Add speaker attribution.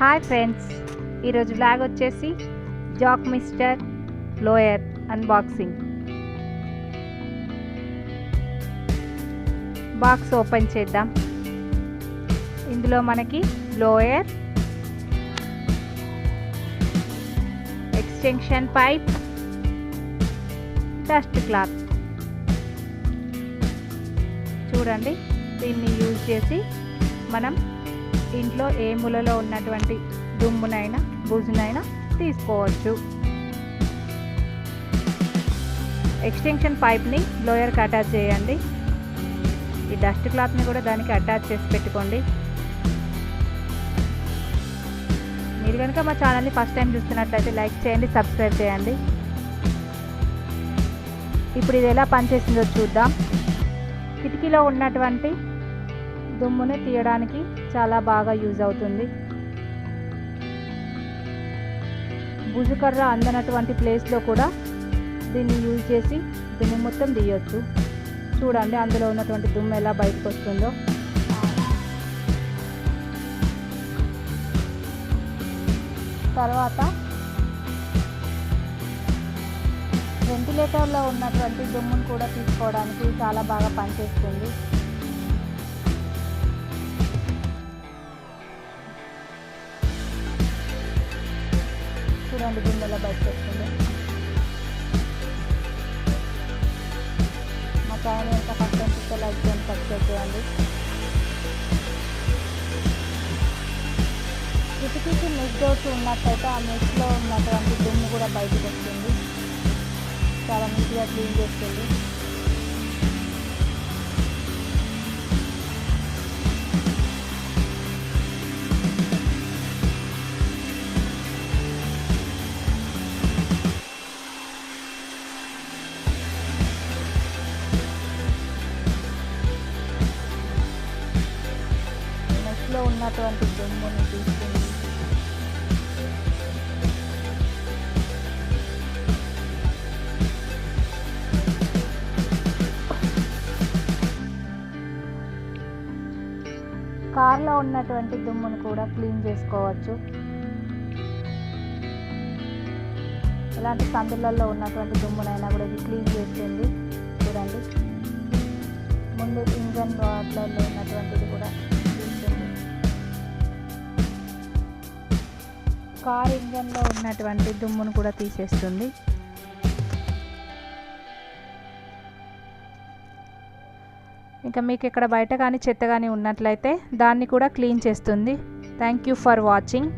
Speaker 1: Hi friends, ఈరోజు blog వచ్చేసి Jack mister blower unboxing. Box open చేద్దాం. ఇందులో మనకి blower, extension pipe, dust cloth. చూడండి, దీన్ని యూజ్ చేసి మనం ఇంట్లో ఏ మూలలో ఉన్నటువంటి దుమ్మునైనా బూజునైనా తీసుకోవచ్చు. ఎక్స్టెన్షన్ పైప్ని బ్లోయర్కి అటాచ్ చేయండి. ఈ డస్ట్ క్లాత్ని కూడా దానికి అటాచ్ చేసి పెట్టుకోండి. మీరు కనుక మా ఛానల్ని ఫస్ట్ టైం చూస్తున్నట్లయితే లైక్ చేయండి, సబ్స్క్రైబ్ చేయండి. ఇప్పుడు ఇది ఎలా పనిచేస్తుందో చూద్దాం. కిటికీలో ఉన్నటువంటి దుమ్మును తీయడానికి చాలా బాగా యూజ్ అవుతుంది. బుజుకర్ర అందనటువంటి ప్లేస్లో కూడా దీన్ని యూజ్ చేసి దుమ్ము మొత్తం తీయొచ్చు. చూడండి, అందులో ఉన్నటువంటి దుమ్ము ఎలా బయటకు వస్తుందో. తర్వాత వెంటిలేటర్లో ఉన్నటువంటి దుమ్మును కూడా తీసుకోవడానికి చాలా బాగా పనిచేస్తుంది. చూడండి, దుమ్ము ఎలా బయటకు వస్తుంది. మా ఛానల్ ఎంత ఫస్ట్ అనిపిస్తే లైక్ చేయండి, సబ్స్క్రైబ్ చేయండి. కిటికీకి మెష్ డోర్స్ ఉన్నట్టయితే ఆ మెష్లో ఉన్నటువంటి దుమ్ము కూడా బయటకు వస్తుంది. చాలా నీట్గా క్లీన్ చేస్తుంది. మెష్లో ఉన్నటువంటి దుమ్ముని తీసుకుంది. కార్లో ఉన్నటువంటి దుమ్మును కూడా క్లీన్ చేసుకోవచ్చు. ఇలాంటి సందులలో ఉన్నటువంటి దుమ్మునైనా కూడా ఇది క్లీన్ చేస్తుంది. చూడండి, ముందు ఇంజన్ వాటిలో ఉన్నటువంటిది కూడా తీస్తుంది. కార్ ఇంజన్లో ఉన్నటువంటి దుమ్మును కూడా తీసేస్తుంది. ఇంకా మీకు ఇక్కడ బయట కానీ చెత్త కానీ ఉన్నట్లయితే దాన్ని కూడా క్లీన్ చేస్తుంది. Thank you for watching.